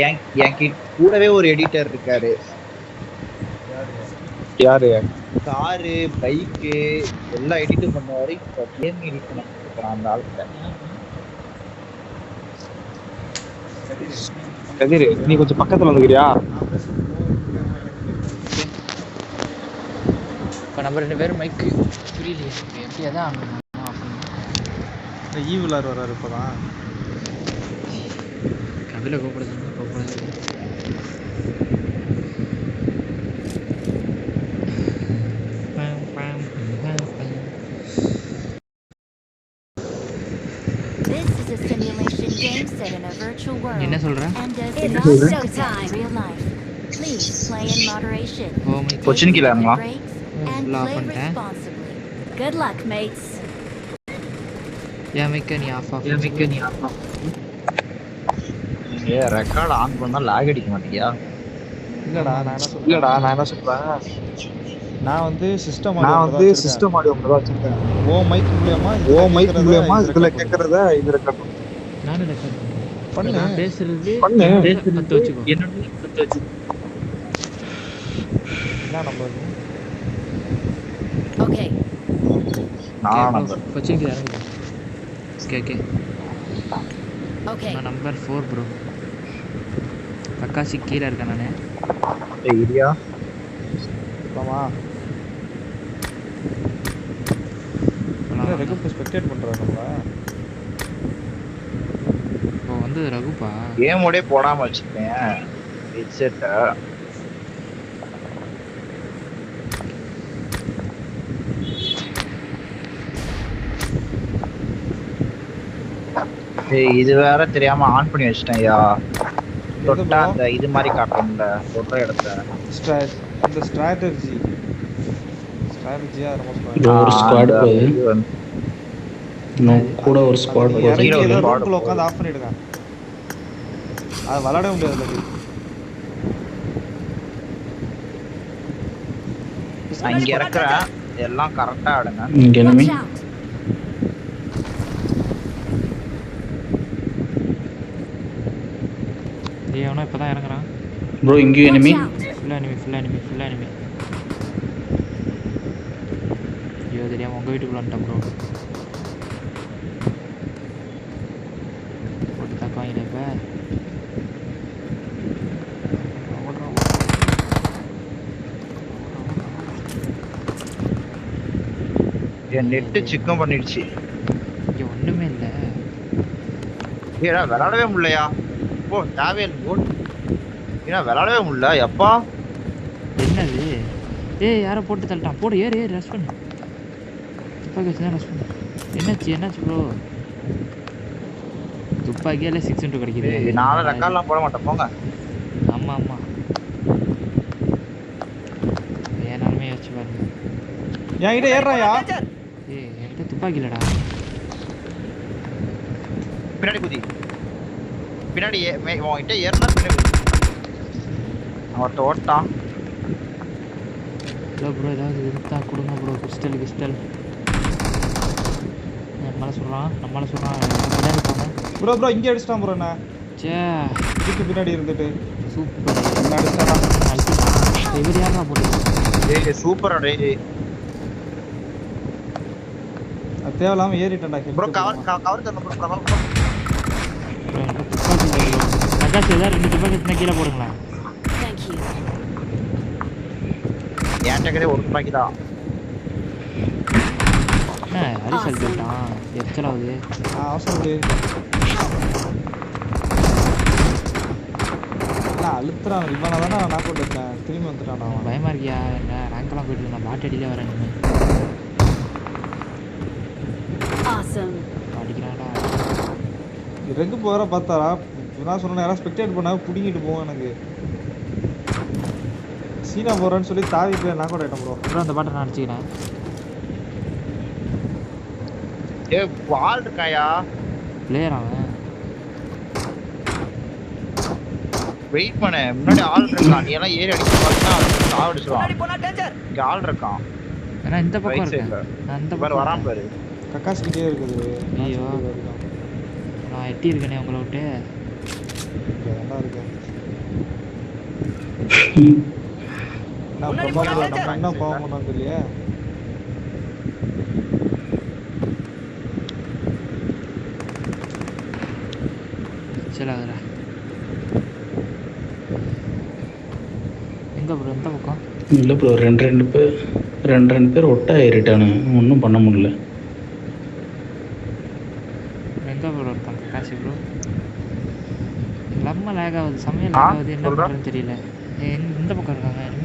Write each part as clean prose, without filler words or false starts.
என் கூடவே ஒரு எடிட்டர் இருக்காரு. யாரு? காரு, பைக்கு எல்லாம் எடிட் பண்ணுவாரு. இப்ப கேம் எடிட் பண்ண கொடுக்குறான் அந்த ஆளுகிட்ட. கதிர், நீ கொஞ்சம் பக்கத்துல வந்துக்கிறியா? இப்போ நம்ம 2 பேரும் மைக்கு புரியலையே எப்படி அதான் ஈவிலார் வர்றாரு இப்போதான். கபில கூப்பிடுறது. என்ன சொல்ற? கொச்சின் கீழ இறங்கலாம். Good luck, mates. Yeah, make any off. A record on பண்ணா லாக் அடிக்க மாட்டியா? இல்லடா நான் என்ன சொல்றேன், நான் வந்து சிஸ்டம் ஆடியோ மட்டும் தான் வச்சிருக்கேன். ஓ மைக் மூலமா இதுல கேக்குறத இது ரெக்கார்ட் பண்ணு. நானே ரெக்கார்ட் பண்ணு. நான் பேசுறது பத்து வச்சுக்கோ. என்னோட பத்து வச்சு. என்ன நம்பர்? Okay. நான் நம்பர். கொச்சின்க்கு இறங்குது. Okay. நான் நம்பர் 4 ப்ரோ. பிரகாஷ் கீழ இருக்கேன் நானே. ஏய் இடியா. ஆமா. நான் ரெகுப் ஸ்பெக்டேட் பண்றேன் நம்மள. இப்போ வந்து ரகுப்பா கேம் மோடே போடாம வச்சிட்டேன். ஹெட்செட். ஏய் இது வேற தெரியாம ஆன் பண்ணி வச்சிட்டேன் ஐயா. தொட்டா அந்த இது மாதிரி காட்டும்ல தொட்ட இடத்துல. அந்த ஸ்ட்ராட்டஜியா ஒரு ஸ்குவாட் போகுது. கூட ஒரு ஸ்குவாட் போகுது. ரூம்குள்ள உட்கார்ந்து ஆஃப் பண்ணிடுங்க. அது விளையாட முடியாது. இங்க இருக்கற எல்லாம் கரெக்ட்டா ஆடுங்க. இங்க enemy. ஏய் அவனா இப்பதான் இறங்குறான். ப்ரோ இங்க enemy. Full enemy. ஐயோ தெரியாம உங்க வீட்டுக்குள்ள வந்துட்டேன் ப்ரோ. போட்டு தாக்குவாங்களே இப்ப. என் நெட் சிக்கம் பண்ணிடுச்சு. இங்க ஒண்ணுமே இல்ல. ஏடா விளையாடவே முடியலையா? போ டாவேல் போட். ஏடா விளையாடவே முடியல எப்பா. என்னது? ஏய் யாரோ போட்டு தள்ளிட்டான். போடு ஏறு ரஷ் பண்ணு. துப்பாக்கி வச்சு ரஷ் பண்ணு. என்னாச்சு ப்ரோ? துப்பாக்கியால 6 கிடைக்குது. நான் ரெக்கார்ட்லாம் போட மாட்டேன் போங்க. ஆமா ஏனாலுமே யோசிச்சு பாருங்க. என்கிட்ட ஏறாயா? ஏய் என்கிட்ட துப்பாக்கி இல்லடா. பின்னாடி குதி. பின்னாடி உன்கிட்ட ஏறினா பின்னாடி குதி. அவன் ஓட்டான். ப்ரோ ஏதாவது இருந்தா கொடுங்க ப்ரோ. கிறிஸ்டல் நம்மள சொல்றான் பின்னாடி போங்க ப்ரோ இங்க அடிச்சிட்டான் ப்ரோ. என்ன இதுக்கு பின்னாடி இருந்துட்டு சூப்பர் என்ன அடிச்சானா? இவர் யாரா போட்டு? ஏய் சூப்பரா டேய். அது தேவலாம ஏறிட்டேன்டா. ப்ரோ கவர் தரணும் ப்ரோ. கவர் பிரகாஷ் ஏதாவது 2 துப்பாக்கி எடுத்து கீழே போடுங்களா? Thank you. ஏன்டக்கே ஒரு துப்பாக்கி தான். ஹரிசல் போட்டான். எச்சலாவது அவசரம் அழுத்துறான். இவனை தானே நான் நாக் அவுட் எடுத்தேன். திரும்பி வந்துட்டான். அவன் பயமா இருக்கியா? என்ன ரேங்க்லாம் போயிட்டு நான் பாட்டு அடியில வரேன். Awesome. அடிக்கிறான்டா. ரெங்கு போகிற பார்த்தாரா? நான் சொன்னேன் யாராவது ஸ்பெக்டேட் பண்ணா பிடிங்கிட்டு போவோம். எனக்கு சீனா போகிறேன்னு சொல்லி தாவிட்டு நாக் அவுட் ஆகிட்டேன் ப்ரோ. ப்ரோ அந்த பாட்டை நான் அடிச்சுக்கிறேன். ஏ வால் இருக்காயா? பிளேயர் அவன். வெயிட் பண்ணு. முன்னாடி ஆள் இருக்கான். நீ எல்லாம் ஏறி அடிச்சு பார்த்தா சாவடிச்சுவான். இங்க ஆள் இருக்கான். ஏன்னா இந்த பக்கம் இருக்கு. அந்த பக்கம் வரான் பாரு. கக்காஸ் கிட்டே இருக்குது. ஐயோ நான் எட்டி இருக்கனே உங்களை விட்டு. இங்க தான்டா இருக்கேன். நான் பிரபா bro, நம்ம என்ன போக மாட்டோம் இல்லையா? சரி அதுடா. எங்க ப்ரோ எந்த பக்கம்? இல்லை ப்ரோ, ரெண்டு பேர் ஒட்டா ஏறிட்டானுங்க, ஒன்றும் பண்ண முடியல. எங்க ப்ரோ இருக்கான் காசி ப்ரோ? லம்ம லேக் ஆகுது, சமயம் லேக் ஆகுது, என்ன பண்ணுறதுன்னு தெரியல. இந்த பக்கம் இருக்காங்க enemy.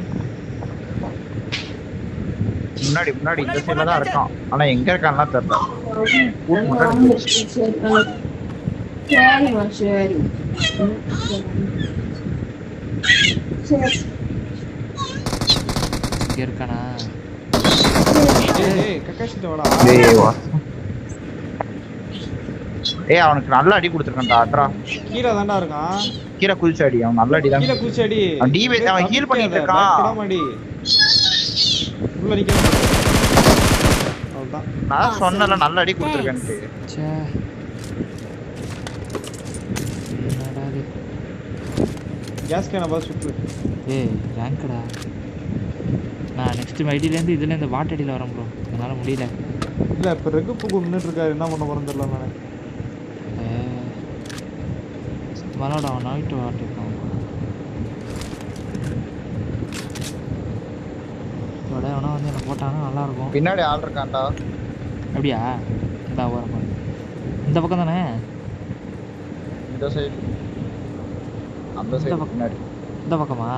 முன்னாடி இந்த சைடுல தான் இருக்கான். ஆனா எங்க இருக்கான்லாம் தெரியல. கூட்டு முன்னாடி போயிடுச்சு. சரிம்மா சரி. இங்க இருக்கானா? ஏய் கக்காஷிட்ட வாடா. டேய் வா. ஏய் அவனுக்கு நல்ல அடி கொடுத்துருக்கான்டா. அட்ரா கீழ தான்டா இருக்கான். கீழே குதிச்சு அடி. அவன் நல்ல அடி தான். கீழ குச்சி அடி. அவன் ஹீல் பண்ணிட்டு இருக்கான். படாமடி. உள்ள நிக்கணும். அவ்வளவுதான். நான் சொன்னல நல்ல அடி கொடுத்துருக்கேன்ட்டு. ச்சே. என்னடா இது? கேஸ் கேன பாஸ் சுட்டு. ஏய் ரேங்க்டா. நான் நெக்ஸ்ட் ஐடியிலேருந்து இதுல இந்த வாட் அடியில் வரேன் ப்ரோ. என்னால் முடியல. இல்ல இப்ப ரெகு புக்கு நின்னுட்டு இருக்காரு, என்ன பண்ண போறேன்னு தெரியல நானே. மலோட அவன் நைட்டு வாட் இருக்கான். இதோட அவனா வந்து என்ன போட்டானா நல்லா இருக்கும். பின்னாடி ஆள் இருக்கான்டா. அப்படியா? இந்த ஓரம் இந்த பக்கம் தானே? இந்த சைடு அந்த சைடு பின்னாடி. இந்த பக்கமா?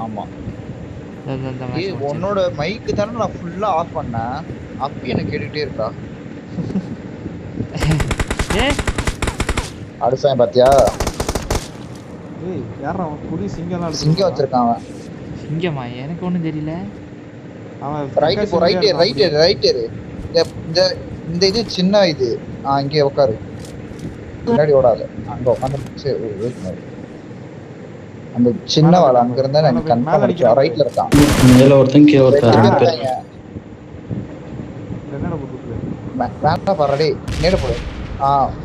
ஆமா. இந்த ஏய் உன்னோட மைக் தானே நான் ஃபுல்லா ஆஃப் பண்ணேன். அப்பி எனக்கு கேட்டுட்டே இருக்கா. ஏய் அடுசாய் பாத்தியா? ஏய் யாரா அவன் புலி சிங்கம்லாம் எடுத்து சிங்கம் வச்சிருக்கான் அவன். சிங்கமா? எனக்கு ஒன்றும் தெரியல. அவன் ரைட் போ, ரைட் இந்த இந்த இது சின்ன இது. இங்கே உட்காரு. முன்னாடி ஓடாத. அங்க உட்காந்து அந்த சின்ன வாழ அங்க இருந்தா எனக்கு கன்ஃபார்ம் அடிச்சா. ரைட்ல இருக்கான். மேல ஒருத்தன் கீழே ஒருத்தன் ரெண்டு பேர். என்னடா போட்டுட்டு? வேண்டா பாறடே. நேட போடு.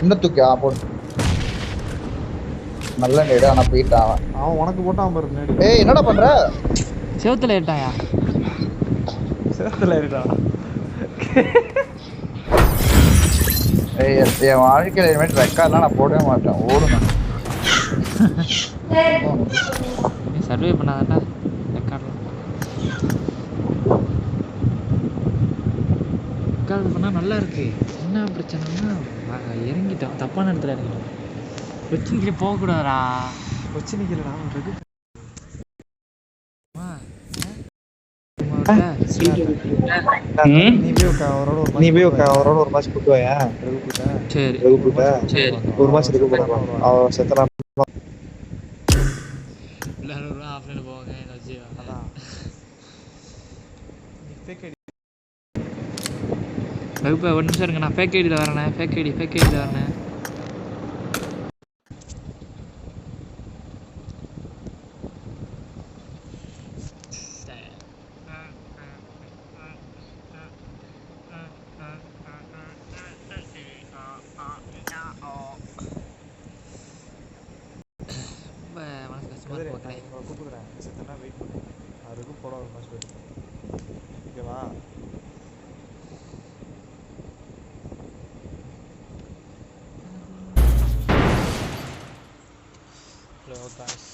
இன்னும் தூக்கி போடு. நல்ல நேடு. ஆனா போயிட்டான் அவன். அவன் உனக்கு போட்டான் பாரு நேடு. ஏய் என்னடா பண்ற? செவுத்துல ஏட்டாயா? சேத்துல ஏறிடா. ஏய் என் வாழ்க்கையில இனிமேல் ரெக்கார்ட்லாம் நான் போடவே மாட்டேன். ஓடுவேன். நீ சர்வே பண்ணாதாண்டா ரெக்கார்ட்லாம். ரெக்கார்டு பண்ணால் நல்லா இருக்கு. என்ன பிரச்சனைனா இறங்கிட்டோம், தப்பான இடத்துல இறங்கிட்டோம். பிரச்சனைக்கு போகக்கூடாதா? பிரச்சனைக்குலடா ரெகு. நீ போய் அவரோட ஒரு மேட்ச் போட்டு வாயா. ரெகு கிட்ட. சரி ரெகு கிட்ட. ஒரு மேட்ச் ரெகு போடுவான். அவன் செத்தலாம். எல்லாரும் ஆஃப்லைன் போவாங்க என்ன வச்சு. அதான். நீ ஃபேக் ஐடி. வகுப்பு ஒரு நிமிஷம் இருங்க, நான் ஃபேக் ஐடியில் வரேண்ணே. ஃபேக் ஐடியில் வரேண்ணே. கூப்பிடுறேன். செத்தனா வெயிட் பண்ணு. அதுக்கு போட ஒரு மேட்ச் வெயிட் பண்ணு. ஓகேவா? ஹலோ காய்ஸ்,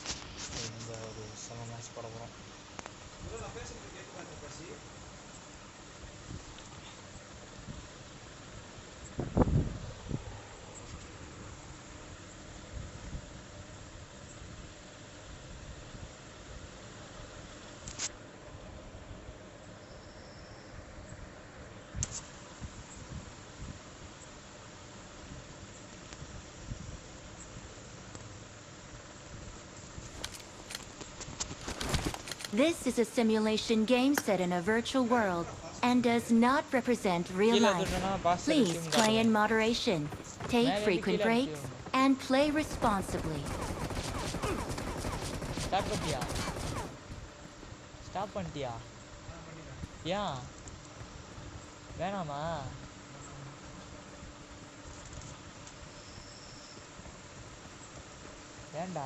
இந்த ஒரு செம மேட்ச் போட போகிறோம். This is a simulation game set in a virtual world and does not represent real life. Please play in moderation, take frequent breaks, and play responsibly. Stop பண்ணிட்டியா? ஏன் வேணாமா? ஏன்டா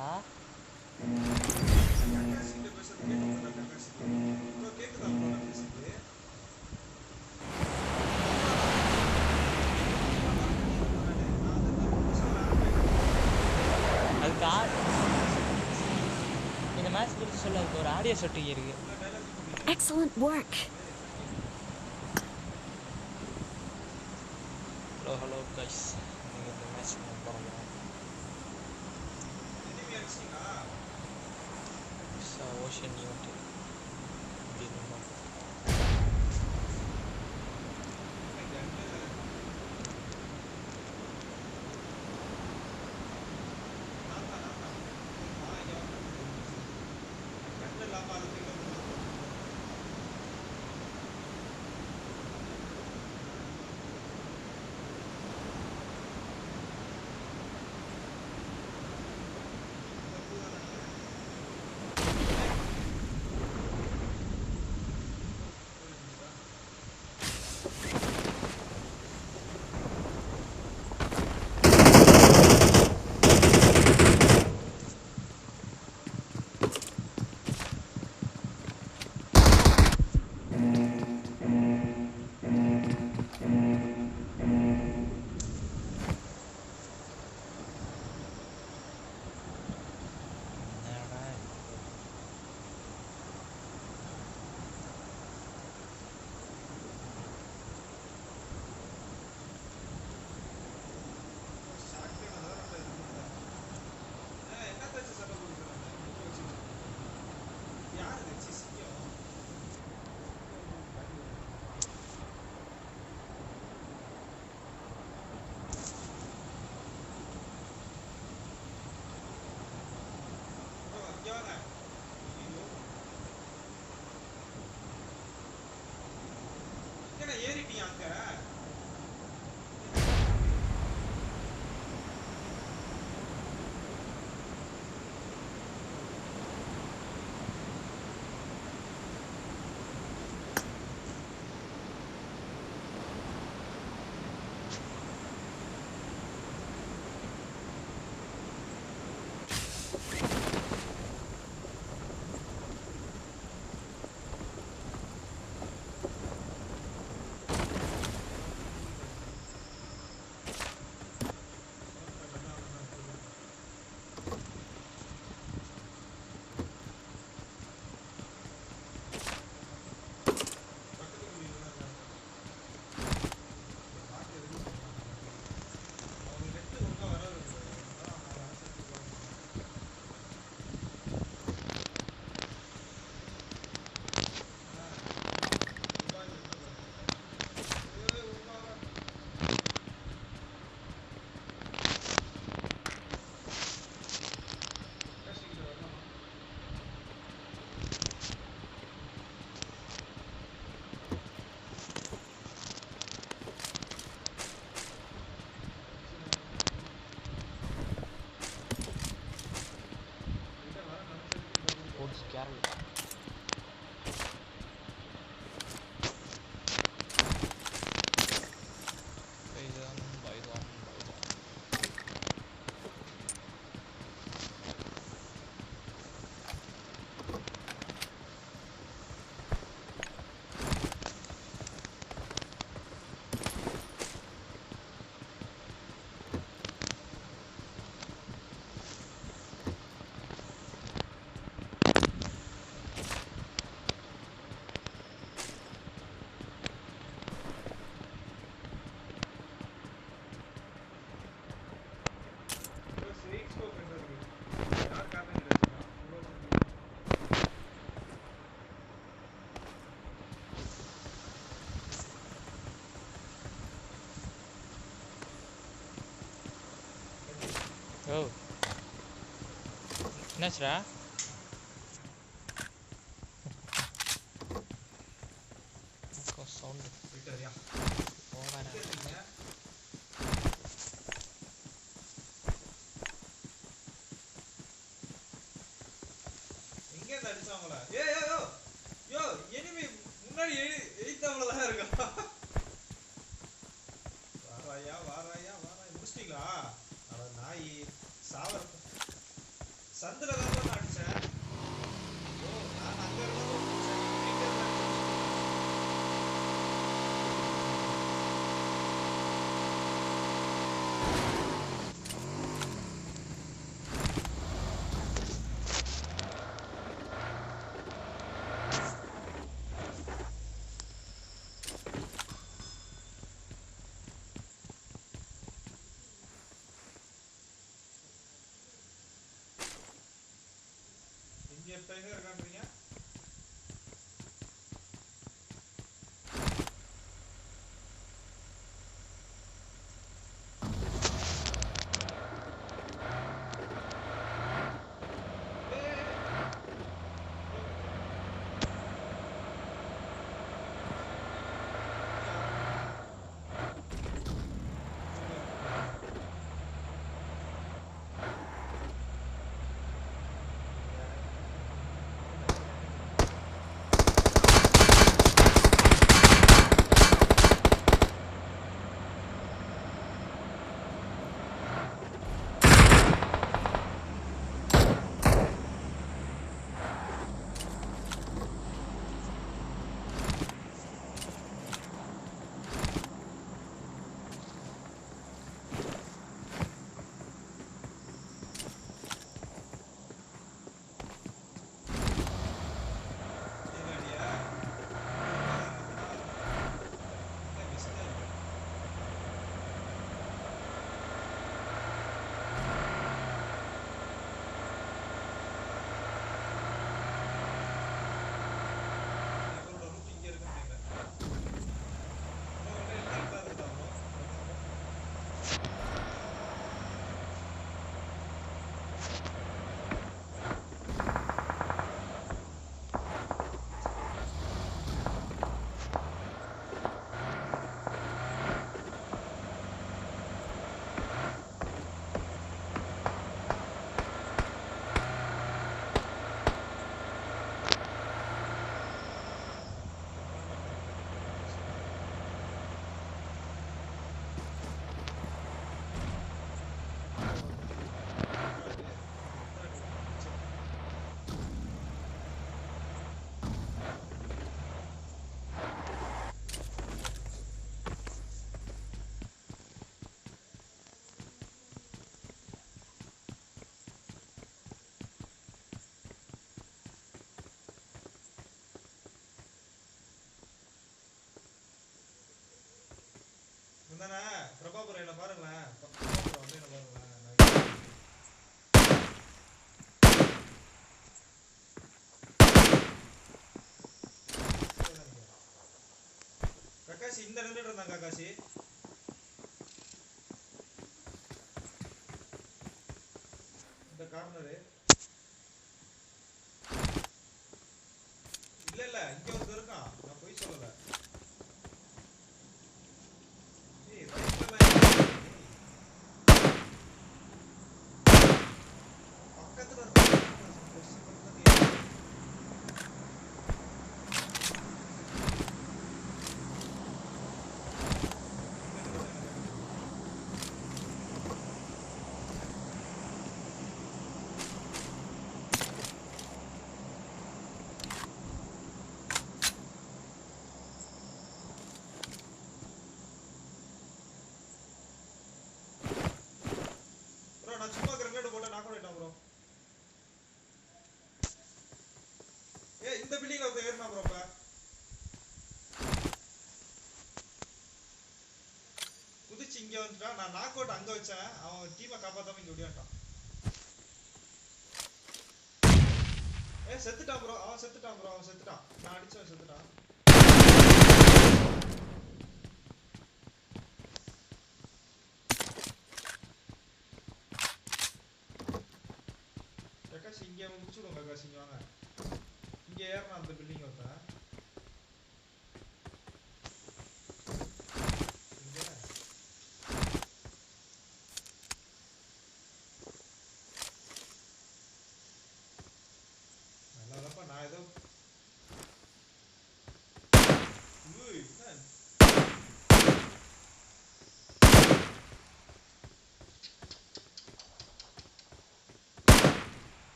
இந்த மேட்ச் குறித்து சொல்ல அதுக்கு ஒரு ஆடியோ சர்டிஃபிகேட் இருக்கு. Excellent work. ஹலோ கைஸ், நீங்கள் இந்த மேட்ச் போகிறோம். ஓஷன் யூனிட் ஓ என்னாச்சுடா? சவுண்டு எங்க இருந்து அடிச்சாங்களா? யோ எனிமி முன்னாடி எரித்தாங்களா தான் இருக்கா? வாராயா முடிச்சிட்டீங்களா? அட நாய் சாவர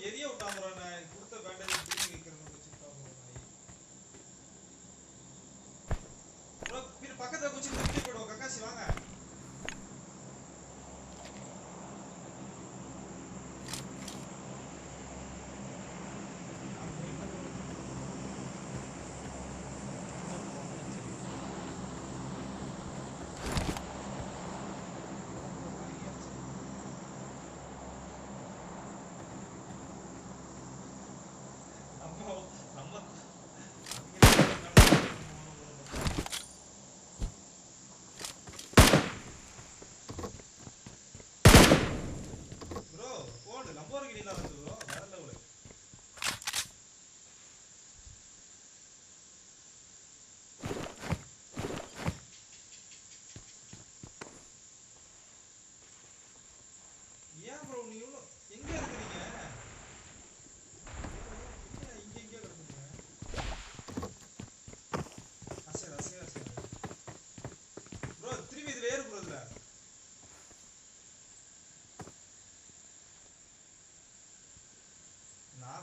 எரிய விட்டான் ப்ரோ நான் கொடுத்த பேண்டேஜ் திரும்பி வைக்கிறேன்னு வச்சுட்டான் ப்ரோ ப்ரோ பக்கத்துல குச்சி திருப்பி போடுவோம் கக்காசி வாங்க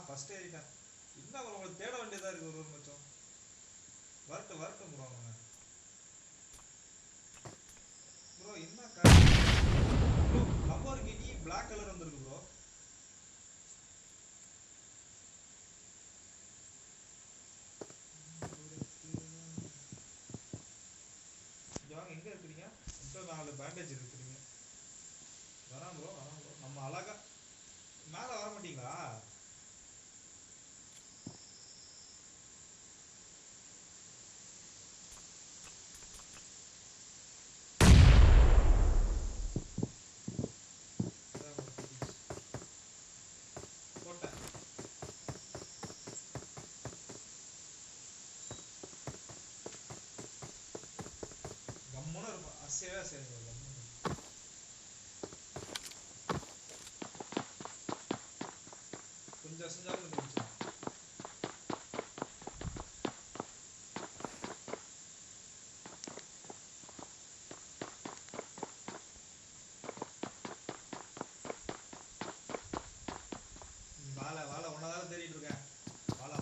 ஃபர்ஸ்ட் ஏறிட்டேன் என்ன ப்ரோ உங்களுக்கு தேட வேண்டியதா இருக்கு ஒரு மச்சம் வரட்டும் ப்ரோ அவங்க ப்ரோ என்ன ப்ரோ லம்போர்கினி Black கலர் வந்திருக்கு ப்ரோ ஜாங்க எங்க இருக்கீங்க இந்த நாலு பேண்டேஜ் இருக்குறீங்க வராம் ப்ரோ நம்ம அழகா மேல வர மாட்டீங்களா சரி கொஞ்சம் அசஞ்சாலும் தெரிஞ்சு வாழ ஒன்னதால தேடிட்டு இருக்கேன் வாழ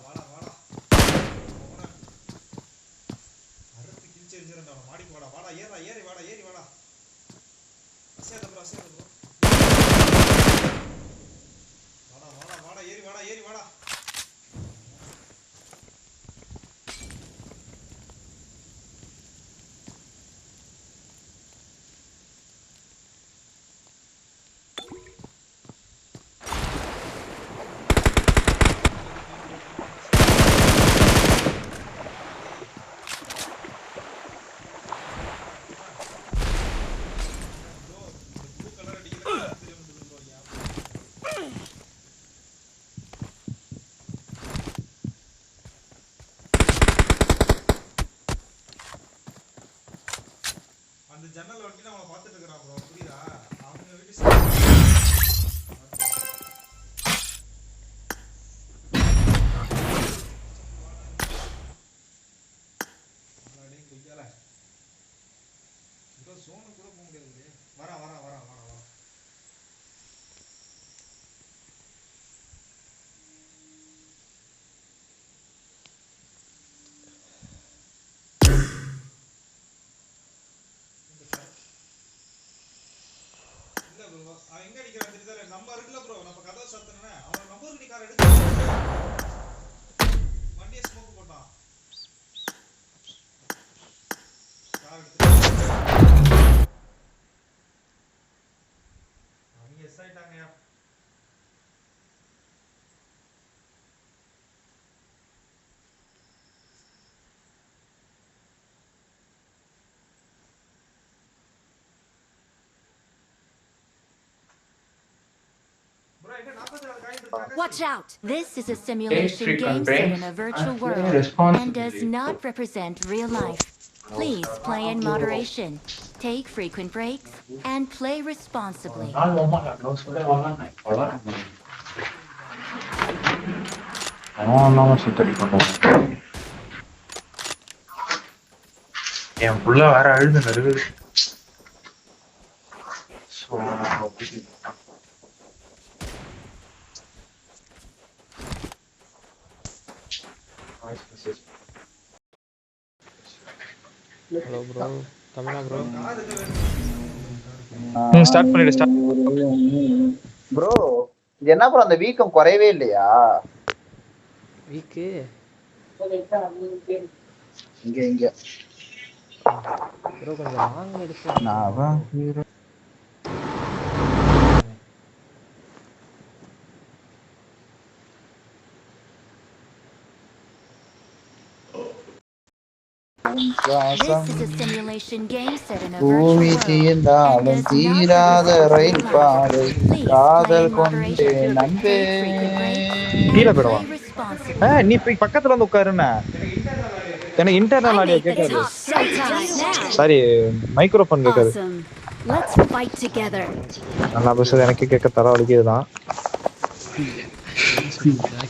அறுத்து கிழிச்சு எரிஞ்சிருந்தா மாடிக்கு வாடா ஏறி வாடா அசையாத ப்ரோ வாடா ஏறி வாடா ஜன்னல் வட்டி அவனை பார்த்துட்டு இருக்கிறான் ப்ரோ புரியுதா அவங்க வீட்டு கொய்யால சோனு கூட போக முடியாது வரா அவன் எங்க அடிக்கிறான் தெரியுதா நம்ம இருக்குல்ல ப்ரோ நம்ம கதவை சாத்தனே அவன் நம்பருக்கு கார் எடுத்து வண்டியை ஸ்மோக் போட்டான் கார் எடுத்து அவங்க S ஆயிட்டாங்கயா Watch out! This is a simulation game set in a virtual world and does not represent real life. Please play in moderation, take frequent breaks, and play responsibly. என் புள்ள வேற அழுது நடுவுது hello bro தமிழா bro start bro. என்ன bro அந்த வீக்கம் குறையவே இல்லையா? Week இங்க bro கொஞ்சம் லாங் எடுத்து நான் This is a simulation game set in a பூமி virtual world and தீர்ந்தாலும் does not தீராத represent ரயில் real life. பாதை Please காதல் play in கொண்டே moderation, நம்பே. take frequent breaks, கீழே and போயிடுவா. play responsibly. நீ போய் பக்கத்துல வந்து உட்காருண்ணே. எனக்கு இன்டர்னல் ஆடியோ கேட்காது. சாரி மைக்ரோஃபோன் கேட்காது. Let's fight together. நல்லா பேசுறது எனக்கு கேட்க தர வலிக்குதுதான்.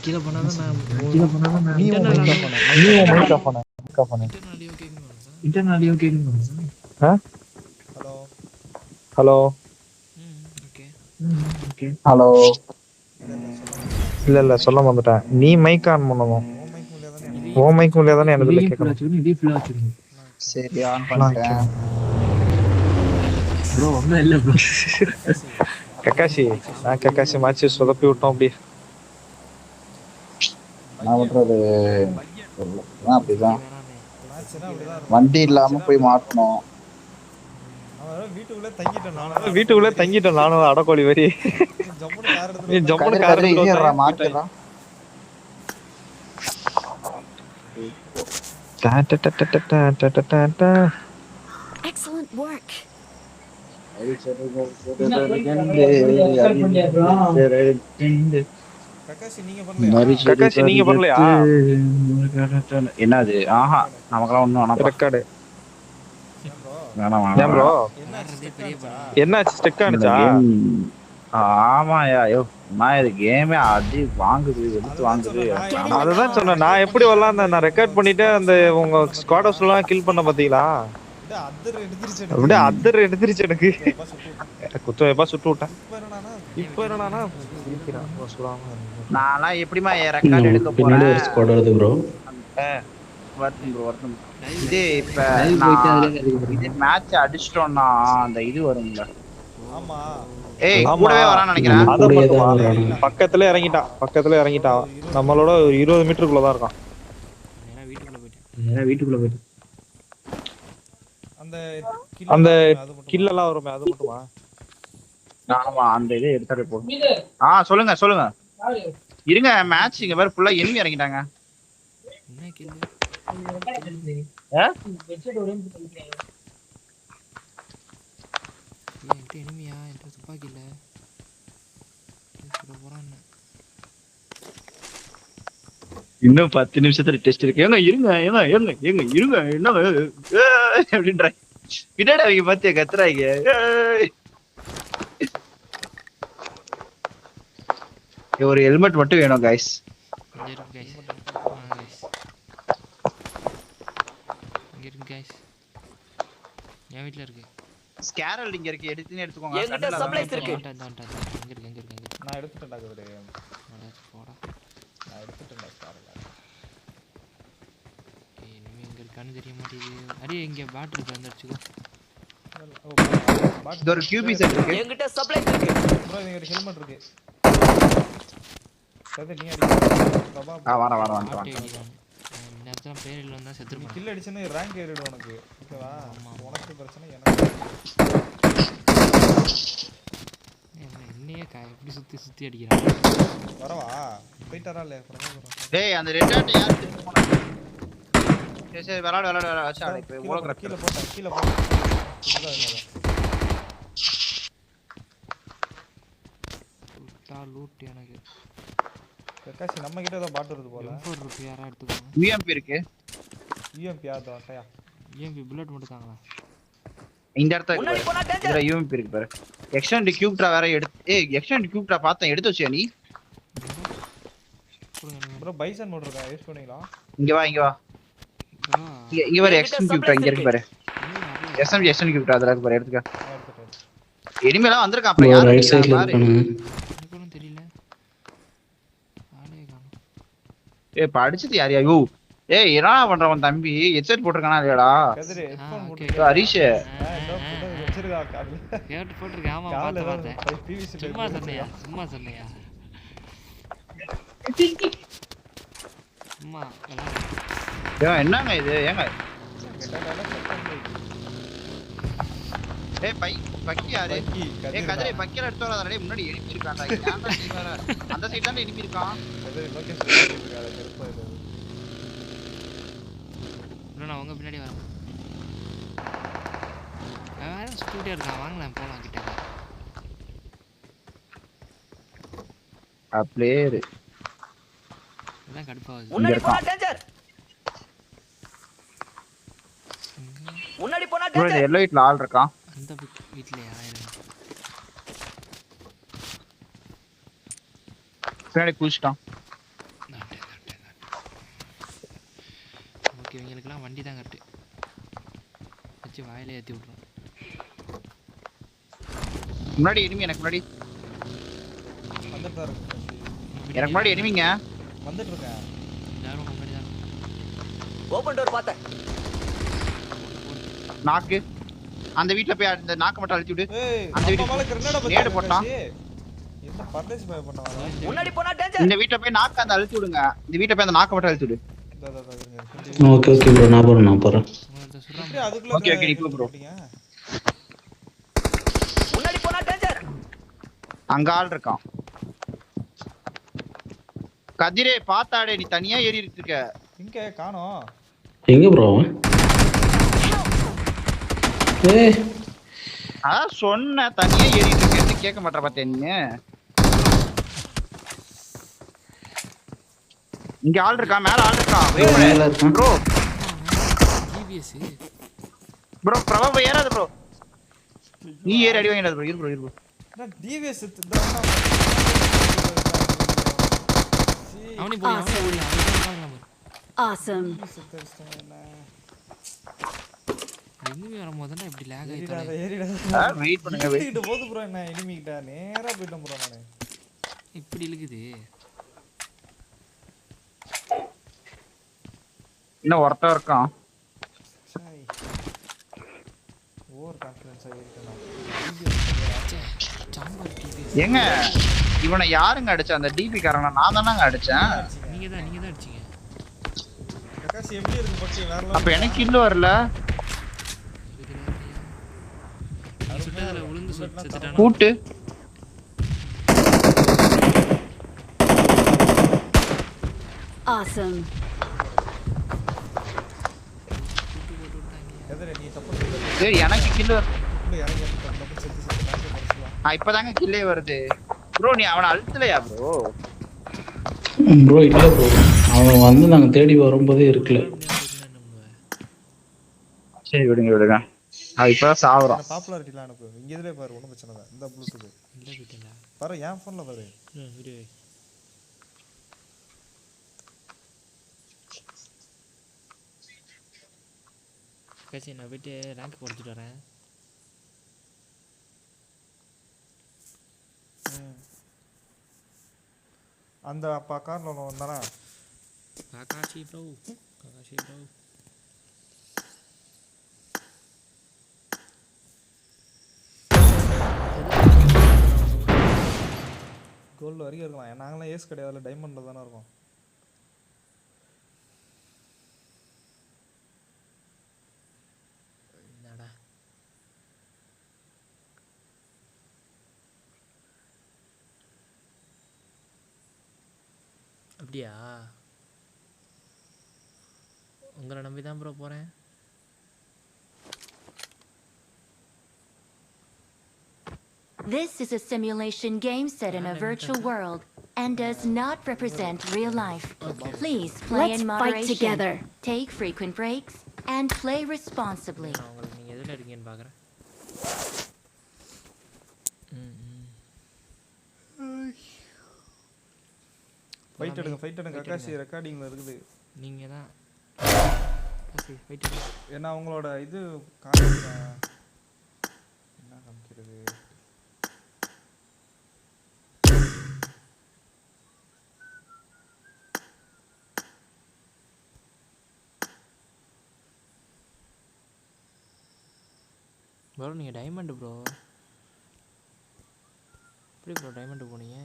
கீழே போனாதான் நான் நீ உன் மைக் ஆஃப் பண்ணு. இன்டர்னல் ஆடியோ கேட்கணும். Hello okay hello. இல்ல சொல்ல வந்துட்டேன். நீ மைக் ஆன் பண்ணணும். ஓ மைக் மூலியா தானே எனக்கு கேட்கணும். இதே ஃபுல்லா வச்சிருங்க. சரி ஆன் பண்ணிட்டேன். ப்ரோ ஒண்ணும் இல்ல ப்ரோ. கக்காசி மாச்சி சொதப்பி விட்டோம் அப்படி. நான் பண்றது அப்படிதான். வண்டி இல்லாம போய் மாட்டணும். வீட்டுக்குள்ளே தங்கிட்டோம் நானும் அடக்கோழி வரி. நீ ஜம்முன்னு கார் எடுத்துட்டு மாத்திடலாம். Excellent work. கக்காசி நீங்க பண்ணலையா? என்னது? ஆஹா நமக்கெல்லாம் ஒண்ணும் ரெக்கார்டு வேணாம். ஏன் ப்ரோ என்னாச்சு? ஸ்டெக் ஆனிச்சா? ஆமாயா. ஐயோ நான் இது கேமே அடி வாங்குது, எடுத்து வாங்குது. அதுதான் சொன்னேன். நான் எப்படி வரலாம்? நான் ரெக்கார்ட் பண்ணிட்டு அந்த உங்க ஸ்குவாட் ஹவுஸ் எல்லாம் கில் பண்ண பாத்தீங்களா? அப்படியே அதர் எடுத்துருச்சு எனக்கு. குத்துவைப்பா சுட்டு விட்டேன். இப்ப என்னன்னா நான்லாம் எப்படிமா ரெக்கார்ட் எடுக்க பின்னாடி ஒரு ஸ்குவாட் வருது ப்ரோ. வருத்தம். இது இப்ப இது மேட்ச் அடிச்சிட்டோம்னா அந்த இது வரும்ல. ஆமா. ஏய் கூடவே வரான்னு நினைக்கிறேன். பக்கத்துல இறங்கிட்டான். நம்மளோட ஒரு 20 மீட்டருக்குள்ள தான் இருக்கான். வீட்டுக்குள்ள போயிட்டு அந்த கில் எல்லாம் வருமே அது மட்டுமா? ஆமா அந்த இதை எடுத்துட்டு போ. சொல்லுங்க இருங்க. மேட்ச் இங்க வேற ஃபுல்லா எனிமி இறங்கிட்டாங்க. என்ன கில்லு என்கிட்ட எனிமியா? என்கிட்ட துப்பாக்கி இல்லை. போறான் இன்னும் 10 நிமிஷத்துல டெஸ்ட் இருக்கு. இருங்க என்ன அப்படின்ற பின்னாடி அவங்க பாத்தியா கத்துறாங்க. ஒரு ஹெல்மெட் மட்டும் வேணும் கைஸ். என் வீட்டுல இருக்கு. ஸ்கேரல் இங்க இருக்கு. எடுத்துக்கோங்க. என்கிட்ட சப்ளைஸ் இருக்கு. எங்க இருக்கு நான் எடுத்துட்டேன்டா கவரே. போடா நான் எடுத்துட்டேன்டா ஸ்கேரல். இனிமே எங்க இருக்கான்னு தெரிய மாட்டேங்குது. அடே இங்க பேட் இருக்கு, வந்து அடிச்சுக்கோ. இது ஒரு கியூபி செட் இருக்கு. என்கிட்ட சப்ளைஸ் இருக்கு. ப்ரோ இங்க ஒரு ஹெல்மெட் இருக்கு. சரி நீ அடி. வர. நேரத்துல பேரில் வந்தா செத்துரு. கில் அடிச்சனே ரேங்க் ஏறிடும் உனக்கு. ஓகேவா? உனக்கு பிரச்சனை எனக்கு. என்னையே எப்படி சுத்தி அடிக்கிறான். வரவா? போயிட்டாரா இல்ல? டேய் அந்த ரெட் டாட் யார் திரும்ப போனா? சரி விளையாடு வச்சா இப்போ ஓலோகிராஃப் கீழ போடு. லூட் எனக்கு. கக்காசி நம்ம கிட்ட ஏதோ பாட் வருது போல. M4 இருக்கு, யாரா எடுத்துக்கோங்க. UMP இருக்கு. UMP யாதோ அக்கையா? UMP புல்லட் மட்டும் தாங்களா? இந்த இடத்துல இதுல UMP இருக்கு பாரு. எக்ஸ்டெண்ட் கியூப் ட்ரா வேற எடுத்து எக்ஸ்டெண்ட் கியூப் ட்ரா பார்த்தேன். எடுத்து வச்சியா நீ? ப்ரோ பைசன் மோட் இருக்கா? யூஸ் பண்ணீங்களா? இங்க வா இங்க வர எக்ஸ்டெண்ட் கியூப் ட்ரா இங்க இருக்கு பாரு. SMG எக்ஸ்டெண்ட் கியூப் ட்ரா அதல இருக்கு பாரு. எடுத்துக்க. எனிமேலாம் வந்திருக்கான். அப்புறம் யார் ரைட் சைடுல பாரு. எனக்கு ஒண்ணும் தெரியல. ஆளே காணோம். படிச்சது யார்? யோ ஏய் என்ன பண்றவன் தம்பி ஹெட்செட் போட்டிருக்கானா இல்லையாடா? கதிரு ஆ, ஹெட்ஃபோன் okay, போட்டு ஹரிஷ் வச்சிருக்கா காதுல. கேட்டு போட்டிருக்கேன். ஆமா காதுல பார்த்தேன். பிவிசி சும்மா சொன்னியா சும்மா சொன்னியா சும்மா ஏன் என்னங்க இது ஏங்க? ஏய் பக்கி யாரு? ஏய் கதிரே பக்கில எடுத்து வராதடா முன்னாடி எனிமி இருக்கான்டா. ஏன்டா நீ வேற அந்த சைடு தான எனிமி இருக்கான். கதிரு லொகேஷன் போட்டுருக்காத கருப்பா இது. bro நான் உங்க பின்னாடி வரேன். வேற ஸ்டூடியோ இருக்கான் வாங்கலாம் போலாம் கிட்ட. பிளேயர் அதான் கடுப்பாகுது. முன்னாடி போனா டேஞ்சர் முன்னாடி போனா ப்ரோ இந்த எல்லோ லைட்ல ஆள் இருக்கான். அந்த வீட்லயா பின்னாடி குளிச்சிட்டான். ஓகே இவங்களுக்குலாம் வண்டி தான் கட்டு வச்சு வாயில ஏற்றி விட்ருவோம். முன்னாடி எனிமி எனக்கு முன்னாடி வந்துட்டு தான் இருக்கு. எனக்கு முன்னாடி எனிமிங்க வந்துட்டு இருக்கேன். யாரும் முன்னாடி தான் ஓபன் டோர் பார்த்தேன். நாக்கு அந்த வீட்ல போய் அந்த நாக்கு மட்டும் அழுத்தி விடு. ஏய் அந்த அந்த வீட்டுக்கு மேல கிரனேட் நேடு போட்டான். என்ன பர்தேஸ் பை பண்ணவா? முன்னாடி போனா டேஞ்சர். இந்த வீட்ல போய் நாக்கு அந்த அழுத்தி விடுங்க. இந்த வீட்ல போய் அந்த நாக்கு மட்டும் அழுத்தி விடு. ஓகே ஓகே ப்ரோ நான் போகிறேன். உங்கள்கிட்ட சொல்கிறாங்க. அப்படியே அதுக்குள்ள ஓகே ஓகே நிக்கு ப்ரோ. முன்னாடி போனா டேஞ்சர். அங்க ஆள் இருக்கான். கதிரே பாத்தாடே நீ தனியா ஏறி இருக்க. இங்க காணோம். எங்கே ப்ரோ அவன்? ஏய் சொன்ன தனியா ஏறி இருக்கேன்னு கேட்க மாட்டற பார்த்தே நீ. இங்க ஆள் இருக்கா மேல ஆள் இருக்கான். மேல இருக்கான். ப்ரோ டிவிஎஸ் ப்ரோ பிரபா ஏறாத ப்ரோ. நீ ஏறி அடி வாங்கிடாத ப்ரோ. இரு ப்ரோ இரு ப்ரோ. நான் டிவிஎஸ் அவனி போய் Awesome. எனிமி வரும்போது தான் இப்படி லேக் ஆயிட்டானே. ஏறிடாத. வெயிட் பண்ணுங்க வெயிட். இது போது ப்ரோ என்ன எனிமி கிட்ட நேரா போய்ட்டேன் ப்ரோ நானு. இப்படி இழுக்குது. இன்னும் ஒருத்தன் இருக்கான். சை. ஓவர் கான்ஃபிடன்ஸ் ஆயிட்டேன். சாம்பர் டிவிஎஸ் ஏங்க இவனை யாருங்க அடிச்சா? அந்த டிபி காரனை நான் தானங்க அடிச்சேன். நீங்க தான் அடிச்சீங்க. பிரகாஷ் எப்படி இருக்கு பத்தி வேற அப்ப எனக்கு கில் வரல. சுட்டதுல விழுந்து செத்துட்டானா? கூட்டு Awesome. எதிரே நீ தப்பு செய்யல. ஏய் எனக்கு கில் உள்ள இறங்கி தப்பு செத்து நாசம் பண்ணிடலாம். இப்பதாங்க கில்லே வருது. ப்ரோ நீ அவனை அழுத்தலையா ப்ரோ? ப்ரோ இல்லை ப்ரோ அவன் வந்து நாங்கள் தேடி வரும்போதே இருக்கல. சரி விடுங்க விடுங்க. இப்பதான் சாவுறான். பாப்புலாரிட்டிலாம் அனுப்பு. இங்க இதுலயே பாரு ஒண்ணும் பிரச்சனை இல்ல. இந்த ப்ளூடூத் இல்ல கிட்டல. பாரு என் போன்ல பாரு. இரு. கசி நான் போயிட்டு ரேங்க் குறைச்சிட்டு வரேன். அந்த கார்ல ஒன்று வந்தானா? காக்காஷி ப்ரோ. கோல்டு வரைக்கும் இருக்கலாம். நாங்களாம் ஏஸ் கிடையாதுல, டைமண்ட்ல தானே இருக்கோம். என்னடா அப்படியா? உங்களை நம்பி தான் ப்ரோ போகிறேன். This is a simulation game set in a virtual world and does not represent real life. Please play Let's in fight moderation, together. take frequent breaks, and play responsibly. நான் உங்களுக்கு நீங்கள் எதில் இருக்கீங்கன்னு பார்க்குறேன். ஃபைட் எடுங்க அக்காசி ரெக்கார்டிங்ல இருக்குது. நீங்கள் தான் ஃபைட் ஏன்னா அவங்களோட இது காமிக்கிறேன். என்ன காமிக்கிறது? ப்ரோ நீங்கள் டைமண்டு ப்ரோ. எப்படி ப்ரோ டைமண்டு போனீங்க?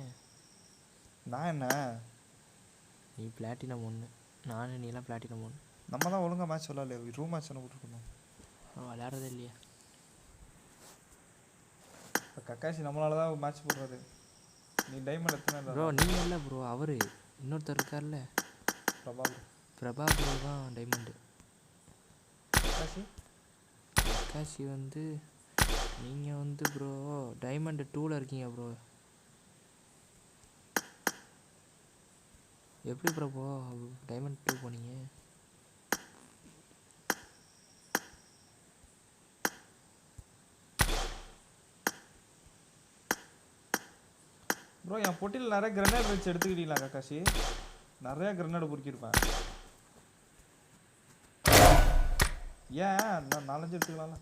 நான் என்ன நீ பிளாட்டினம் 1, நானும் நீலாம் பிளாட்டினம் 1. நம்ம தான் ஒழுங்கா மேட்ச் விளாடலையே, ரூம் மேட்ச் தானே விட்டுருக்கணும். விளையாடுறதே இல்லையா? இப்போ கக்காசி நம்மளால தான் மேட்ச் போடுறது. நீ டைமண்ட் எத்தனை ப்ரோ நீங்கள் இல்லை ப்ரோ, அவர் இன்னொருத்தர் இருக்கார்ல பிரபா ப்ரோ தான் டைமண்டு. கக்காசி வந்து நீங்கள் வந்து ப்ரோ டைமண்டு 2ல் இருக்கீங்க ப்ரோ. எப்படி ப்ரோ டைமண்ட் 2 போனீங்க? ப்ரோ என் பொட்டியில் நிறைய கிரனேட் வச்சு எடுத்துக்கிட்டீங்களா கக்காசி? நிறைய கிரனேட் பொறுக்கியிருப்பேன். ஏன் நான் 4-5 எடுத்துக்கலாம்ல.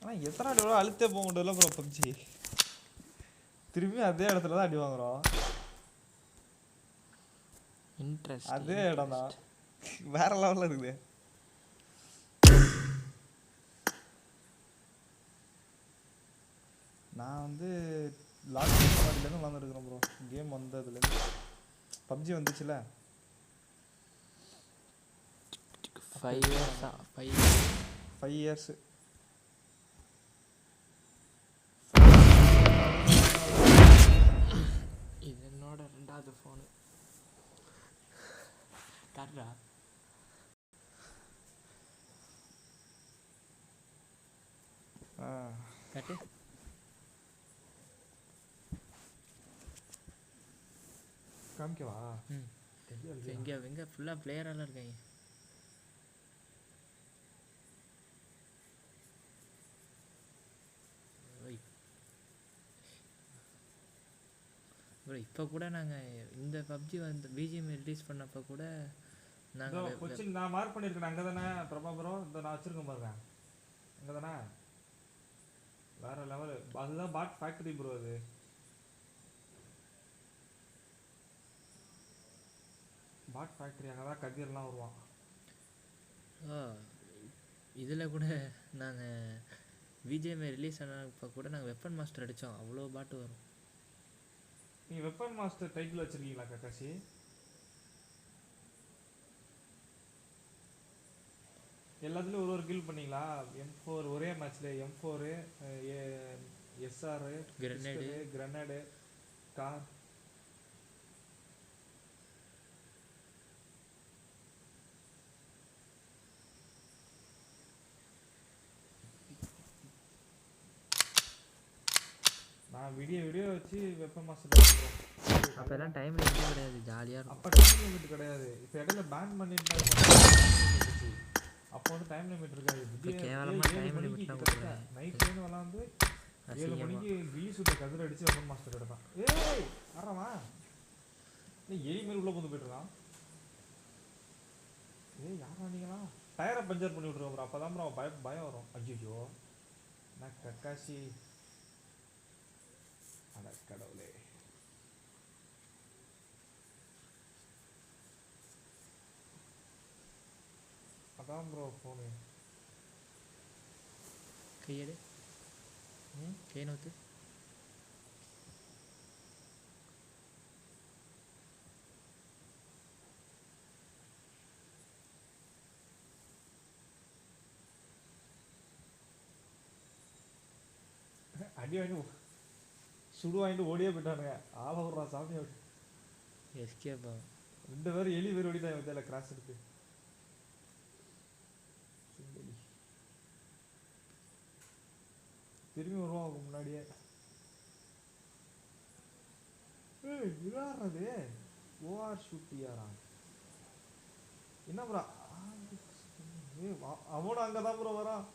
ஆனால் எத்தனை அடி விட அழுத்தே போக முடியல ப்ரோ பப்ஜி. திரும்பி அதே இடத்துல தான் அடி வாங்குறோம். அதே இடம் தான், வேற லெவலில் இருக்குது. நான் வந்து லாக்டவுன்லேருந்து விளாண்டுருக்கிறேன் ப்ரோ. கேம் வந்ததுலேருந்து பப்ஜி வந்துச்சுல 5 years. இது என்னோட 2வது ஃபோனு. காட்டுறா காட்டு. காமிக்கவா? எங்கே ஃபுல்லாக பிளேயரெல்லாம் இருக்காங்க. ப்ரோ இப்போ கூட நாங்கள் இந்த பப்ஜி வந்து பிஜிஎம் ரிலீஸ் பண்ணப்போ கூட நாங்கள் கொச்சின் நான் மார்க் பண்ணியிருக்கேன். அங்கே தானே பிரபா ப்ரோ? இந்த நான் வச்சுருக்கேன் பாருங்க, அங்கே தானே? வேறு லெவலு. அதுதான் பாட் ஃபேக்ட்ரி ப்ரோ. அது பாட் ஃபேக்ட்ரி. அங்கே தான் கதிர்லாம் வருவான். இதில் கூட நாங்கள் பிஜிஎம் ரிலீஸ் ஆனப்போ கூட நாங்கள் வெப்பன் மாஸ்டர் அடித்தோம். அவ்வளோ பாட்டு வரும். நீங்கள் வெப்பன் மாஸ்டர் டைட்டில் வச்சுருக்கீங்களா கக்காசி? எல்லாத்துலேயும் ஒரு கில் பண்ணீங்களா? M4 ஒரே மேட்ச்சில் M4 SR கிரனேடு கார். நான் வீடியோ வச்சு வெப்பன் மாஸ்டர் அப்போல்லாம் டைம் லிமிட்டே கிடையாது, ஜாலியாக இருக்கும். அப்போ டைம் லிமிட் கிடையாது. இப்போ இடையில பேன் பண்ணிட்டு அப்போ வந்து டைம் லிமிட் இருக்காது. கேவலமாக டைம் லிமிட் தான் கொடுக்குறேன். நைட்லேருந்து விளாண்டு 7 மணிக்கு கில்லி சுட்ட கதிர அடிச்சு வெப்பன் மாஸ்டர் எடுத்தான். ஏய் ஆறாமா நீ எலி மாரி உள்ள வந்து போயிட்டுருக்கான். ஏய் யாரா நீங்களா? டயரை பஞ்சர் பண்ணி விட்ருவோம் ப்ரோ. அப்போ தான் ப்ரோ பயம் வரும். ஐயோ நான் கக்காசி அட கடவுளே. அதான் ப்ரோ ஃபோனு. கையெடு. கை நோத்து. அடி வாங்கி சுடு வாங்கிட்டு ஓடியே போயிட்டானுங்க. ஆள விட்றா சாமி. எஸ்கேப் ஆகும். 2 பேரும் எலி பேர் ஓடிதான் வந்து கிராஸ் இருக்கு. திரும்பி வருவாங்க முன்னாடியே. ஏய் விளாடுறது ஓஆர் ஷூட்டியாரா? என்ன ப்ரோ? அவனும் அங்கே தான் ப்ரோ வரான்.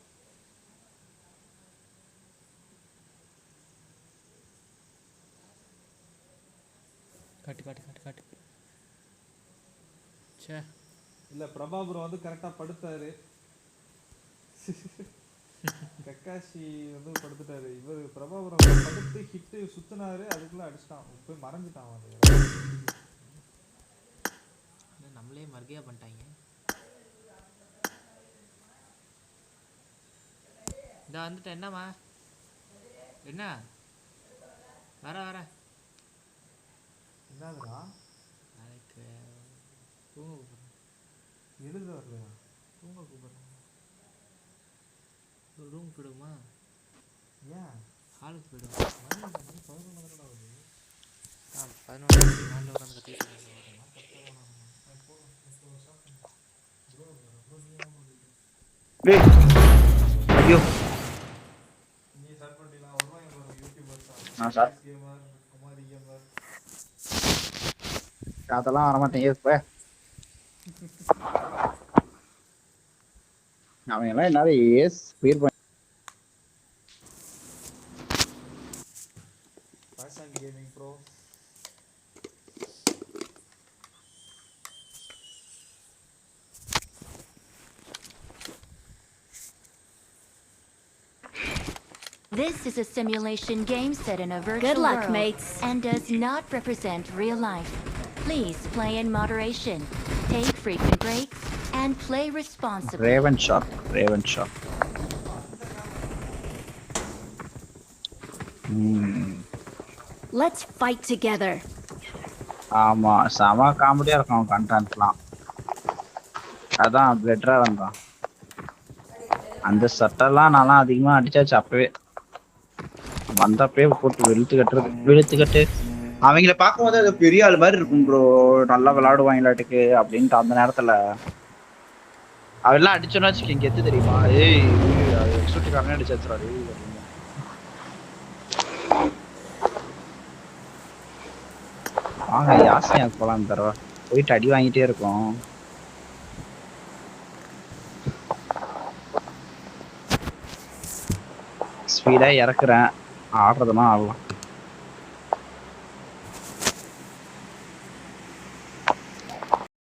காட்டு காட்டு காட்டு காட்டு. சே இல்ல பிரபாபுரம் வந்து கரெக்டா படுத்தாரு. கக்காஷி வந்து படுத்துட்டாரு. இவர் பிரபாபுரம் படுத்து ஹிட்டு சுத்தினாரு, அதுக்குள்ள அடிச்சிட்டான், போய் மறைஞ்சிட்டான். நம்மளே மர்கையா பண்ணிட்டாங்க. இந்த வந்துட்டேன். என்னம்மா என்ன வர வர என்னதுடா நாளைக்கு தூங்க கூப்பிட்றேன். எழுத வரலையா? தூங்க கூப்பிட்றேன். ஒரு ரூம் போயிடுமா? ஏன் ஹாலுக்கு போயிடுவோம். 11 நாளில் உட்காந்து கட்டிட்டு ஐயோ நீ ஸ்டார்ட் பண்ணிடலாம். வருவாங்க யூடியூபர்ஸ், நான் சார் கேமர், குமாரி கேமர். அதெல்லாம் வரமாட்டேங்க இப்ப. அவங்க எல்லாம் என்னால ஏஸ் ஸ்பீட் பண்ணி பாஷான் gaming bro. This is a simulation game set in a virtual Good luck, world mates. and does not represent real life. Please play in moderation, take frequent breaks, and play responsibly. Raven Shot Let's fight together. ஆமா செம காமெடியா இருக்கும் கண்டென்ட்லாம். அதான் பெட்டரா வந்தான். அந்த சட்டெல்லாம் நான்லாம் அதிகமா அடிச்சாச்சு. அப்பவே வந்தப்பே போட்டு வெளுத்துக்கட்டு அவங்கள பார்க்கும்போது அது பெரிய ஆள் மாதிரி இருக்கும் ப்ரோ. நல்லா விளையாடுவாங்களாட்டுக்கு அப்படின்ட்டு அந்த நேரத்துல அவெல்லாம் அடிச்சோன்னா வச்சுக்கோங்க எத்து தெரியுமா? ஏய் எக்ஸூட்டிக்காரனே அடிச்சாச்சுறாரு. வாங்க யாசையா போலாம் தரவா, போயிட்டு அடி வாங்கிட்டே இருக்கோம். ஸ்பீடா இறக்குறேன், ஆடுறதுனா ஆடலாம்.